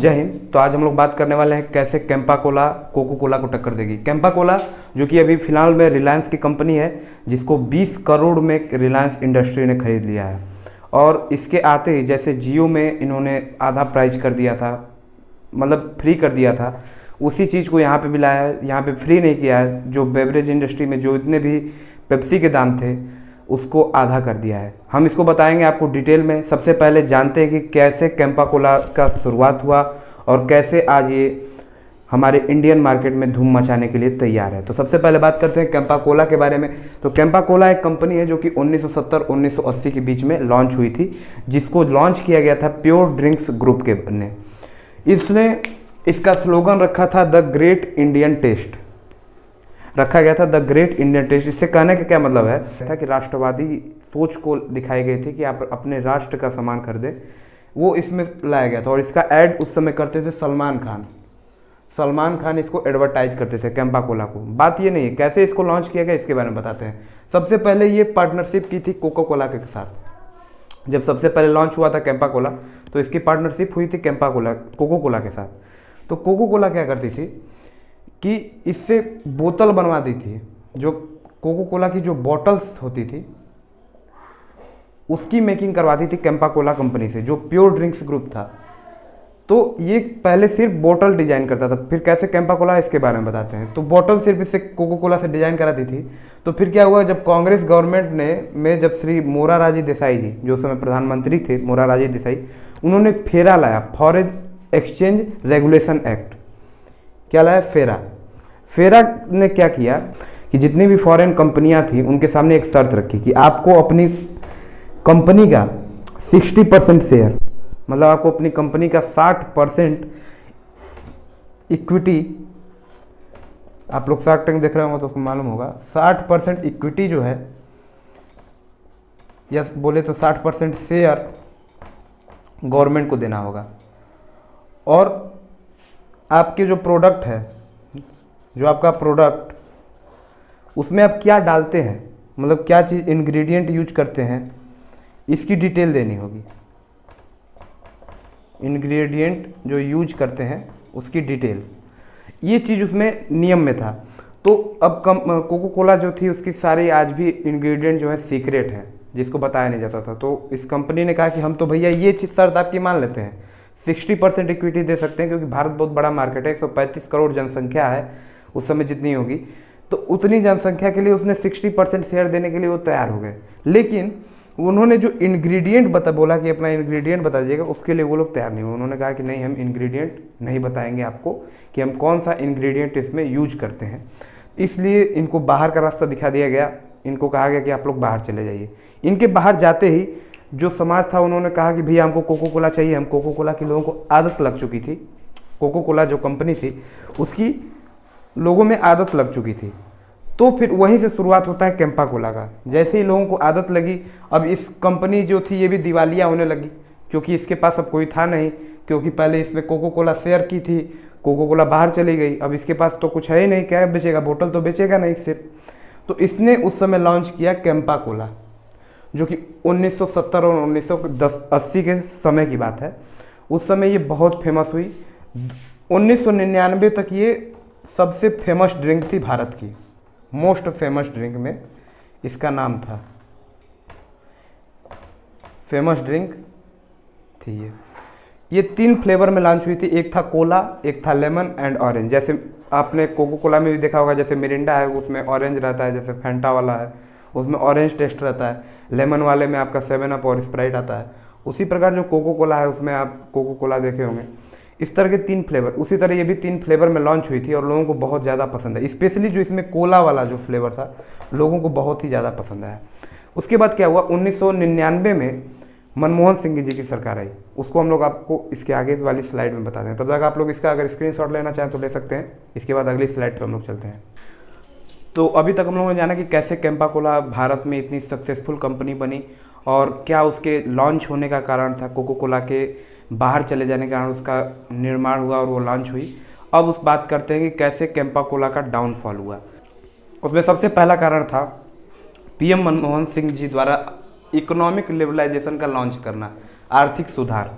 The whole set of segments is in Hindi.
जय हिंद। तो आज हम लोग बात करने वाले हैं कैसे कैंपा कोला कोको कोला को टक्कर देगी। कैंपा कोला जो कि अभी फिलहाल में रिलायंस की कंपनी है, जिसको 20 करोड़ में रिलायंस इंडस्ट्री ने खरीद लिया है। और इसके आते ही जैसे जियो में इन्होंने आधा प्राइस कर दिया था, मतलब फ्री कर दिया था, उसी चीज़ को यहाँ पे भी लाया है। यहाँ पे फ्री नहीं किया है, जो बेवरेज इंडस्ट्री में जो इतने भी पेप्सी के दाम थे उसको आधा कर दिया है। हम इसको बताएंगे आपको डिटेल में। सबसे पहले जानते हैं कि कैसे कैंपा कोला का शुरुआत हुआ और कैसे आज ये हमारे इंडियन मार्केट में धूम मचाने के लिए तैयार है। तो सबसे पहले बात करते हैं कैंपा कोला के बारे में। तो कैंपा कोला एक कंपनी है जो कि 1970-1980 के बीच में लॉन्च हुई थी, जिसको लॉन्च किया गया था प्योर ड्रिंक्स ग्रुप के ने। इसने इसका स्लोगन रखा था द ग्रेट इंडियन टेस्ट, रखा गया था द ग्रेट इंडियन टेस्ट। इससे कहने का क्या मतलब है था कि राष्ट्रवादी सोच को दिखाई गई थी कि आप अपने राष्ट्र का सामान खरीदें, वो इसमें लाया गया था। और इसका ऐड उस समय करते थे सलमान खान इसको एडवर्टाइज करते थे कैंपा कोला को। बात ये नहीं है कैसे इसको लॉन्च किया गया, इसके बारे में बताते हैं। सबसे पहले ये पार्टनरशिप की थी कोको कोला के साथ। जब सबसे पहले लॉन्च हुआ था कैंपा कोला तो इसकी पार्टनरशिप हुई थी कोको कोला के साथ। तो कोको कोला क्या करती थी कि इससे बोतल बनवा दी थी, जो कोको कोला की जो बॉटल्स होती थी उसकी मेकिंग करवाती थी कैंपा कोला कंपनी से, जो प्योर ड्रिंक्स ग्रुप था। तो ये पहले सिर्फ बोतल डिजाइन करता था, फिर कैसे कैंपा कोला इसके बारे में बताते हैं। तो बोतल सिर्फ इससे कोको कोला से डिजाइन कराती थी। तो फिर क्या हुआ, जब कांग्रेस गवर्नमेंट ने जब श्री मोरारजी देसाई जी, जो उस समय प्रधानमंत्री थे मोरारजी देसाई, उन्होंने फेरा लाया, फॉरेन एक्सचेंज रेगुलेशन एक्ट। क्या लाया? फेरा ने क्या किया कि जितनी भी फॉरेन कंपनियां थी उनके सामने एक शर्त रखी कि आपको अपनी कंपनी का 60% शेयर, मतलब आपको अपनी कंपनी का 60% इक्विटी, आप लोग शार्क टैंक देख रहे होंगे तो आपको मालूम होगा, 60% इक्विटी जो है, या बोले तो 60% शेयर गवर्नमेंट को देना होगा। और आपके जो प्रोडक्ट है, जो आपका प्रोडक्ट, उसमें आप क्या डालते हैं, मतलब क्या चीज़ इंग्रेडिएंट यूज करते हैं, इसकी डिटेल देनी होगी। इंग्रेडिएंट जो यूज करते हैं उसकी डिटेल, ये चीज़ उसमें नियम में था। तो अब कोको कोला जो थी उसकी सारी आज भी इंग्रेडिएंट जो है सीक्रेट है, जिसको बताया नहीं जाता था। तो इस कंपनी ने कहा कि हम तो भैया ये चीज़ शर्त आपकी मान लेते हैं, 60% इक्विटी दे सकते हैं, क्योंकि भारत बहुत बड़ा मार्केट है, 135 करोड़ जनसंख्या है उस समय जितनी होगी, तो उतनी जनसंख्या के लिए उसने 60% शेयर देने के लिए वो तैयार हो गए। लेकिन उन्होंने जो इंग्रेडिएंट बोला कि अपना इंग्रेडिएंट बता दीजिएगा, उसके लिए वो लोग तैयार नहीं हुए। उन्होंने कहा कि नहीं, हम इंग्रेडिएंट नहीं बताएंगे आपको कि हम कौन सा इंग्रेडिएंट इसमें यूज करते हैं। इसलिए इनको बाहर का रास्ता दिखा दिया गया, इनको कहा गया कि आप लोग बाहर चले जाइए। इनके बाहर जाते ही जो समाज था उन्होंने कहा कि भैया हमको कोको कोला चाहिए। हम कोको कोला के लोगों को आदत लग चुकी थी, कोको कोला जो कंपनी थी उसकी लोगों में आदत लग चुकी थी। तो फिर वहीं से शुरुआत होता है कैंपा कोला का। जैसे ही लोगों को आदत लगी, अब इस कंपनी जो थी ये भी दिवालिया होने लगी, क्योंकि इसके पास अब कोई था नहीं, क्योंकि पहले इसमें कोको कोला शेयर की थी, कोको कोला बाहर चली गई, अब इसके पास तो कुछ है ही नहीं, क्या बेचेगा, बोतल तो बेचेगा नहीं सिर्फ। तो इसने उस समय लॉन्च किया कैंपा कोला, जो कि 1970 और 1980 के समय की बात है। उस समय ये बहुत फेमस हुई। 1999 तक ये सबसे फेमस ड्रिंक थी भारत की, मोस्ट फेमस ड्रिंक में इसका नाम था, फेमस ड्रिंक थी ये 3 फ्लेवर में लॉन्च हुई थी। एक था कोला, एक था लेमन एंड ऑरेंज। जैसे आपने कोको कोला में भी देखा होगा, जैसे मिरिंडा है उसमें ऑरेंज रहता है, जैसे फैंटा वाला है उसमें ऑरेंज टेस्ट रहता है, लेमन वाले में आपका 7 अप और स्प्राइट आता है। उसी प्रकार जो कोको कोला है उसमें आप कोको कोला देखे होंगे। इस तरह के 3 फ्लेवर, उसी तरह ये भी 3 फ्लेवर में लॉन्च हुई थी और लोगों को बहुत ज़्यादा पसंद है। स्पेशली जो इसमें कोला वाला जो फ्लेवर था लोगों को बहुत ही ज़्यादा पसंद आया। उसके बाद क्या हुआ, 1999 में मनमोहन सिंह जी की सरकार आई। उसको हम लोग आपको इसके आगे वाली स्लाइड में बताते हैं, तब तक आप लोग इसका अगर स्क्रीनशॉट लेना चाहें तो ले सकते हैं। इसके बाद अगली स्लाइड पर हम लोग चलते हैं। तो अभी तक हम लोगों ने जाना कि कैसे कैंपा कोला भारत में इतनी सक्सेसफुल कंपनी बनी और क्या उसके लॉन्च होने का कारण था, कोको कोला के बाहर चले जाने के कारण उसका निर्माण हुआ और वो लॉन्च हुई। अब उस बात करते हैं कि कैसे कैंपा कोला का डाउनफॉल हुआ। उसमें सबसे पहला कारण था पीएम मनमोहन सिंह जी द्वारा इकोनॉमिक लिबरलाइजेशन का लॉन्च करना, आर्थिक सुधार,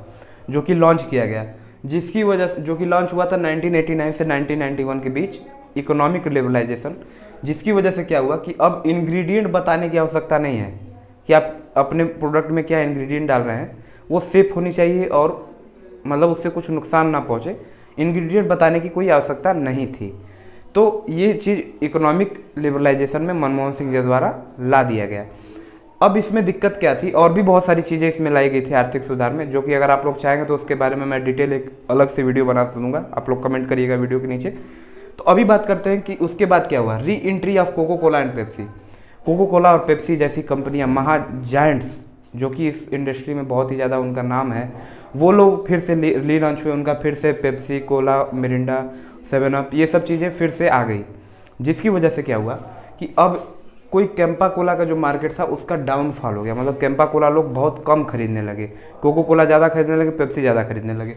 जो कि लॉन्च किया गया। जिसकी वजह से, जो कि लॉन्च हुआ था 1989 से 1991 के बीच, इकोनॉमिक लिबरलाइजेशन, जिसकी वजह से क्या हुआ कि अब इंग्रेडिएंट बताने की आवश्यकता नहीं है कि आप अपने प्रोडक्ट में क्या इंग्रेडिएंट डाल रहे हैं, वो सेफ होनी चाहिए और मतलब उससे कुछ नुकसान ना पहुँचे, इंग्रेडिएंट बताने की कोई आवश्यकता नहीं थी। तो ये चीज़ इकोनॉमिक लिबरलाइजेशन में मनमोहन सिंह जी द्वारा ला दिया गया। अब इसमें दिक्कत क्या थी, और भी बहुत सारी चीज़ें इसमें लाई गई थी आर्थिक सुधार में, जो कि अगर आप लोग चाहेंगे तो उसके बारे में मैं डिटेल एक अलग से वीडियो बना दूंगा, आप लोग कमेंट करिएगा वीडियो के नीचे। तो अभी बात करते हैं कि उसके बाद क्या हुआ, reentry of Coca Cola and Pepsi. Coca Cola और पेप्सी जैसी कंपनियां, महा जायंट्स, जो कि इस इंडस्ट्री में बहुत ही ज़्यादा उनका नाम है, वो लोग फिर से री लॉन्च हुए, उनका फिर से पेप्सी, कोला, मिरिंडा, 7 अप, ये सब चीज़ें फिर से आ गई। जिसकी वजह से क्या हुआ कि अब कोई कैंपा कोला का जो मार्केट था उसका डाउनफॉल हो गया, मतलब कैंपा कोला लोग बहुत कम खरीदने लगे, कोको कोला ज़्यादा खरीदने लगे, पेप्सी ज़्यादा खरीदने लगे।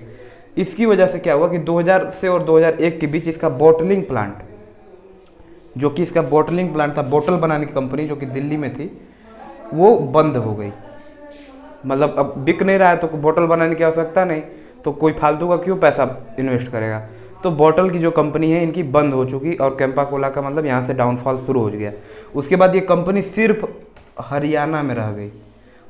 इसकी वजह से क्या हुआ कि 2000 से और 2001 के बीच इसका बॉटलिंग प्लांट, जो कि इसका बॉटलिंग प्लांट था, बोतल बनाने की कंपनी जो कि दिल्ली में थी, वो बंद हो गई। मतलब अब बिक नहीं रहा है तो बोतल बनाने की आवश्यकता नहीं, तो कोई फालतू का क्यों पैसा इन्वेस्ट करेगा। तो बॉटल की जो कंपनी है इनकी बंद हो चुकी, और कैंपा कोला का मतलब यहाँ से डाउनफॉल शुरू हो गया। उसके बाद ये कंपनी सिर्फ हरियाणा में रह गई।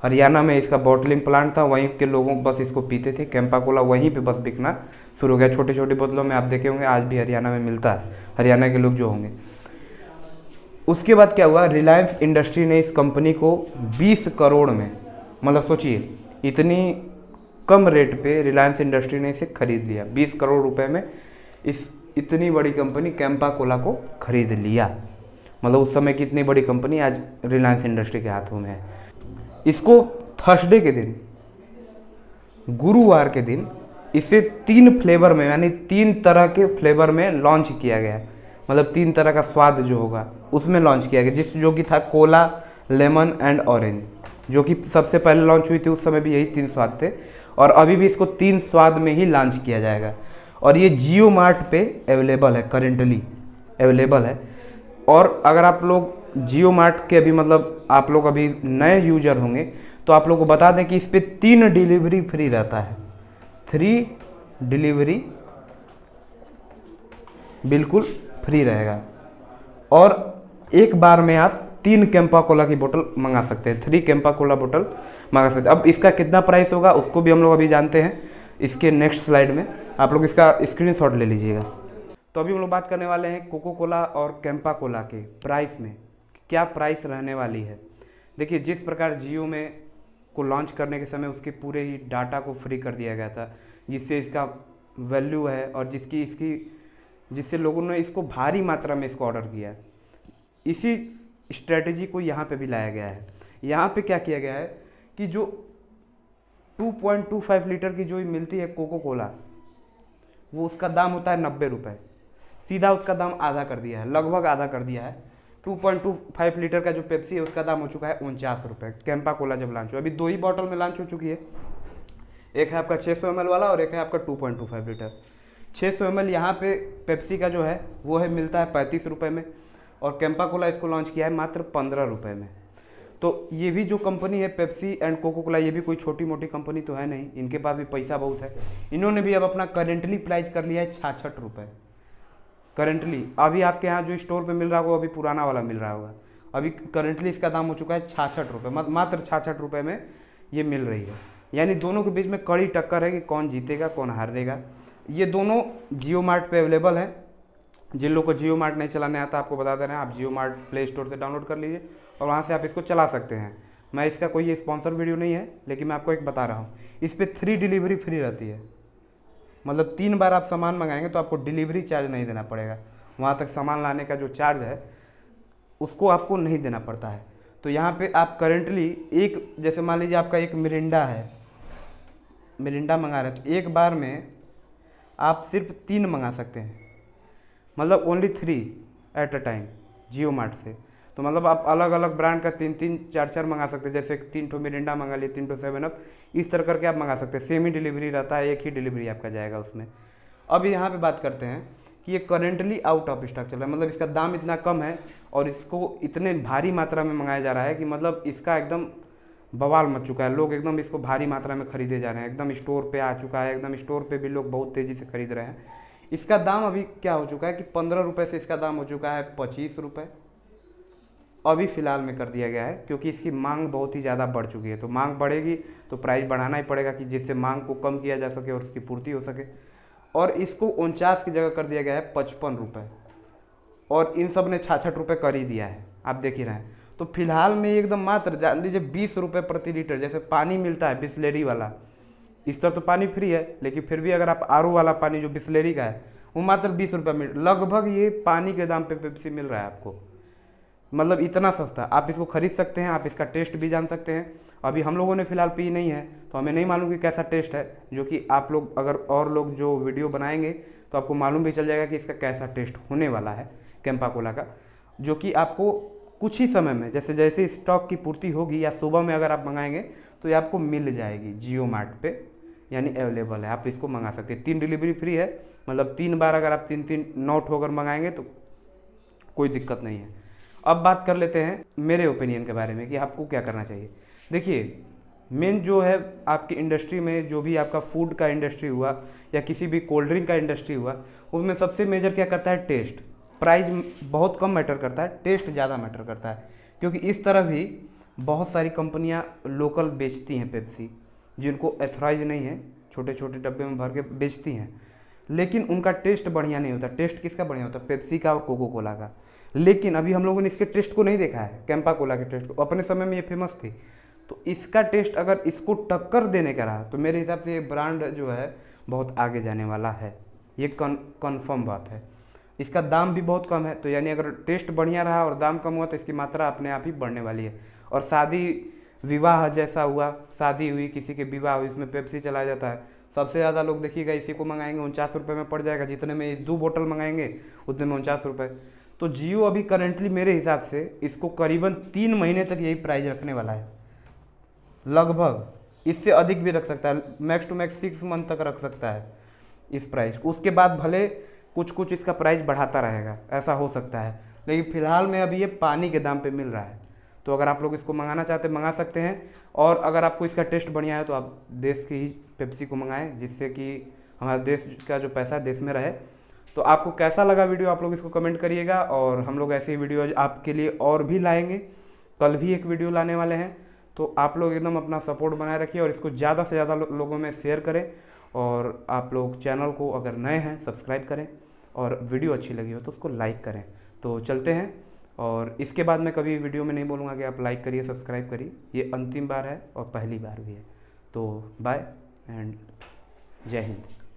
हरियाणा में इसका बॉटलिंग प्लांट था, वहीं के लोगों बस इसको पीते थे, कैंपा कोला वहीं पे बस बिकना शुरू हो गया। छोटे छोटे बोतलों में आप देखे होंगे, आज भी हरियाणा में मिलता है, हरियाणा के लोग जो होंगे। उसके बाद क्या हुआ, रिलायंस इंडस्ट्री ने इस कंपनी को 20 करोड़ में, मतलब सोचिए इतनी कम रेट पे रिलायंस इंडस्ट्री ने इसे खरीद लिया, 20 करोड़ रुपए में इस इतनी बड़ी कंपनी कैंपा कोला को खरीद लिया। मतलब उस समय की इतनी बड़ी कंपनी आज रिलायंस इंडस्ट्री के हाथों में है। इसको थर्सडे के दिन, गुरुवार के दिन, इसे 3 फ्लेवर में, यानी 3 तरह के फ्लेवर में लॉन्च किया गया। मतलब 3 तरह का स्वाद जो होगा उसमें लॉन्च किया गया, जो कि था कोला, लेमन एंड ऑरेंज, जो कि सबसे पहले लॉन्च हुई थी, उस समय भी यही 3 स्वाद थे, और अभी भी इसको 3 स्वाद में ही लॉन्च किया जाएगा। और ये जियो मार्ट पे अवेलेबल है, करेंटली अवेलेबल है। और अगर आप लोग जियो मार्ट के अभी, मतलब आप लोग अभी नए यूजर होंगे, तो आप लोग को बता दें कि इस पर 3 डिलीवरी फ्री रहता है, 3 डिलीवरी बिल्कुल फ्री रहेगा। और एक बार में आप 3 कैंपा कोला की बोतल मंगा सकते हैं, 3 कैंपा कोला बोतल मंगा सकते हैं। अब इसका कितना प्राइस होगा उसको भी हम लोग अभी जानते हैं, इसके नेक्स्ट स्लाइड में आप लोग इसका स्क्रीनशॉट ले लीजिएगा। तो अभी हम लोग बात करने वाले हैं कोको कोला और कैंपा कोला के प्राइस में, क्या प्राइस रहने वाली है। देखिए, जिस प्रकार जियो में को लॉन्च करने के समय उसके पूरे ही डाटा को फ्री कर दिया गया था, जिससे इसका वैल्यू है, और जिससे लोगों ने इसको भारी मात्रा में इसको ऑर्डर किया, इसी स्ट्रेटजी को यहाँ पे भी लाया गया है। यहाँ पे क्या किया गया है कि जो 2.25 लीटर की जो मिलती है कोको कोला, वो उसका दाम होता है 90 रुपये, सीधा उसका दाम आधा कर दिया है, लगभग आधा कर दिया है। 2.25 लीटर का जो पेप्सी है उसका दाम हो चुका है 49 रुपये, कैंपा कोला जब लॉन्च हुआ। अभी 2 ही बॉटल में लॉन्च हो चुकी है, एक है आपका 600 ml वाला और एक है आपका 2.25 लीटर। 600 ml यहाँ पे पेप्सी का जो है वो है मिलता है 35 रुपये में, और कैंपा कोला इसको लॉन्च किया है मात्र 15 रुपये में। तो ये भी जो कंपनी है पेप्सी एंड कोको कोला, ये भी कोई छोटी मोटी कंपनी तो है नहीं, इनके पास भी पैसा बहुत है। इन्होंने भी अब अपना करेंटली प्राइस कर लिया है 66 रुपये। करेंटली अभी आपके यहाँ जो स्टोर पे मिल रहा होगा अभी पुराना वाला मिल रहा होगा, अभी करेंटली इसका दाम हो चुका है 66 रुपये, मात्र 66 रुपये में ये मिल रही है। यानी दोनों के बीच में कड़ी टक्कर है कि कौन जीतेगा कौन हारेगा। ये दोनों जियो मार्ट पे अवेलेबल है। जिन लोगों को जियो मार्ट नहीं चलाने आता, आपको बता दे रहे हैं, आप जियो मार्ट प्ले स्टोर से डाउनलोड कर लीजिए और वहाँ से आप इसको चला सकते हैं। मैं इसका कोई स्पॉन्सर वीडियो नहीं है, लेकिन मैं आपको एक बता रहा हूँ, इस पर 3 डिलीवरी फ्री रहती है। मतलब 3 बार आप सामान मंगाएंगे तो आपको डिलीवरी चार्ज नहीं देना पड़ेगा, वहाँ तक सामान लाने का जो चार्ज है उसको आपको नहीं देना पड़ता है। तो यहाँ पे आप करेंटली एक, जैसे मान लीजिए आपका एक मिरिंडा है, मिरिंडा मंगा रहे हैं, तो एक बार में आप सिर्फ 3 मंगा सकते हैं, मतलब only 3 at a time Jio mart से। तो मतलब आप अलग अलग ब्रांड का 3-3, 4-4 मंगा सकते हैं, जैसे 3 ठो मिरिंडा मंगा लिए, 3 ठो 7 अप, इस तरह करके आप मंगा सकते हैं। सेम ही डिलीवरी रहता है, एक ही डिलीवरी आपका जाएगा उसमें। अब यहाँ पे बात करते हैं कि ये करेंटली आउट ऑफ स्टॉक चल रहा है, मतलब इसका दाम इतना कम है और इसको इतने भारी मात्रा में मंगाया जा रहा है कि मतलब इसका एकदम बवाल मच चुका है, लोग एकदम इसको भारी मात्रा में खरीदे जा रहे हैं, एकदम स्टोर पे आ चुका है, एकदम स्टोर पे भी लोग बहुत तेज़ी से खरीद रहे हैं। इसका दाम अभी क्या हो चुका है कि 15 रुपये से इसका दाम हो चुका है 25 रुपये, अभी फ़िलहाल में कर दिया गया है, क्योंकि इसकी मांग बहुत ही ज़्यादा बढ़ चुकी है। तो मांग बढ़ेगी तो प्राइस बढ़ाना ही पड़ेगा कि जिससे मांग को कम किया जा सके और उसकी पूर्ति हो सके। और इसको 49 की जगह कर दिया गया है 55 रुपये, और इन सब ने 66 रुपये कर ही दिया है, आप देख ही रहे हैं। तो फिलहाल में एकदम मात्र जान लीजिए 20 रुपये प्रति लीटर, जैसे पानी मिलता है बिस्लेरी वाला, इस तरह तो पानी फ्री है, लेकिन फिर भी अगर आप आरओ वाला पानी जो बिस्लेरी का है वो मात्र 20 रुपये मिल, लगभग ये पानी के दाम पे पेप्सी मिल रहा है आपको, मतलब इतना सस्ता। आप इसको खरीद सकते हैं, आप इसका टेस्ट भी जान सकते हैं। अभी हम लोगों ने फिलहाल पी नहीं है तो हमें नहीं मालूम कि कैसा टेस्ट है, जो कि आप लोग अगर और लोग जो वीडियो बनाएंगे तो आपको मालूम भी चल जाएगा कि इसका कैसा टेस्ट होने वाला है कैंपा कोला का, जो कि आपको कुछ ही समय में जैसे जैसे स्टॉक की पूर्ति होगी या सुबह में अगर आप मंगाएंगे तो ये आपको मिल जाएगी जियो मार्ट पे, यानी अवेलेबल है, आप इसको मंगा सकते हैं। 3 डिलीवरी फ्री है, मतलब 3 बार अगर आप 3 नोट होकर मंगाएंगे तो कोई दिक्कत नहीं है। अब बात कर लेते हैं मेरे ओपिनियन के बारे में कि आपको क्या करना चाहिए। देखिए, मेन जो है आपकी इंडस्ट्री में, जो भी आपका फूड का इंडस्ट्री हुआ या किसी भी कोल्ड ड्रिंक का इंडस्ट्री हुआ, उसमें सबसे मेजर क्या करता है, टेस्ट। प्राइस बहुत कम मैटर करता है, टेस्ट ज़्यादा मैटर करता है, क्योंकि इस तरह भी बहुत सारी कंपनियां लोकल बेचती हैं पेप्सी, जिनको एथराइज नहीं है, छोटे छोटे डब्बे में भर के बेचती हैं, लेकिन उनका टेस्ट बढ़िया नहीं होता। टेस्ट किसका बढ़िया होता है, पेप्सी का और कोको कोला का। लेकिन अभी हम लोगों ने इसके टेस्ट को नहीं देखा है, कैंपा कोला के टेस्ट को, अपने समय में ये फेमस थी, तो इसका टेस्ट अगर इसको टक्कर देने का रहा तो मेरे हिसाब से ये ब्रांड जो है बहुत आगे जाने वाला है, ये कन्फर्म बात है। इसका दाम भी बहुत कम है, तो यानी अगर टेस्ट बढ़िया रहा और दाम कम हुआ तो इसकी मात्रा अपने आप ही बढ़ने वाली है। और शादी विवाह जैसा हुआ, शादी हुई, किसी के विवाह हुई, इसमें पेप्सी चलाया जाता है, सबसे ज़्यादा लोग देखिएगा इसी को मंगाएंगे, 49 रुपये में पड़ जाएगा, जितने में 2 बोतल मंगाएंगे उतने में 49 रुपये। तो जियो अभी करेंटली मेरे हिसाब से इसको करीबन 3 महीने तक यही प्राइस रखने वाला है, लगभग इससे अधिक भी रख सकता है, मैक्स टू मैक्स 6 मंथ तक रख सकता है इस प्राइस। उसके बाद भले कुछ कुछ इसका प्राइस बढ़ाता रहेगा, ऐसा हो सकता है, लेकिन फ़िलहाल में अभी ये पानी के दाम पे मिल रहा है। तो अगर आप लोग इसको मंगाना चाहते हैं मंगा सकते हैं, और अगर आपको इसका टेस्ट बढ़िया है तो आप देश की ही पेप्सी को मंगाएं, जिससे कि हमारे देश का जो पैसा देश में रहे। तो आपको कैसा लगा वीडियो, आप लोग इसको कमेंट करिएगा, और हम लोग ऐसे ही वीडियो आपके लिए और भी लाएंगे, कल भी एक वीडियो लाने वाले हैं। तो आप लोग एकदम अपना सपोर्ट बनाए रखिए और इसको ज़्यादा से ज़्यादा लोगों में शेयर करें, और आप लोग चैनल को अगर नए हैं सब्सक्राइब करें, और वीडियो अच्छी लगी हो तो उसको लाइक करें। तो चलते हैं, और इसके बाद मैं कभी वीडियो में नहीं बोलूँगा कि आप लाइक करिए सब्सक्राइब करिए, ये अंतिम बार है और पहली बार भी है। तो बाय एंड जय हिंद।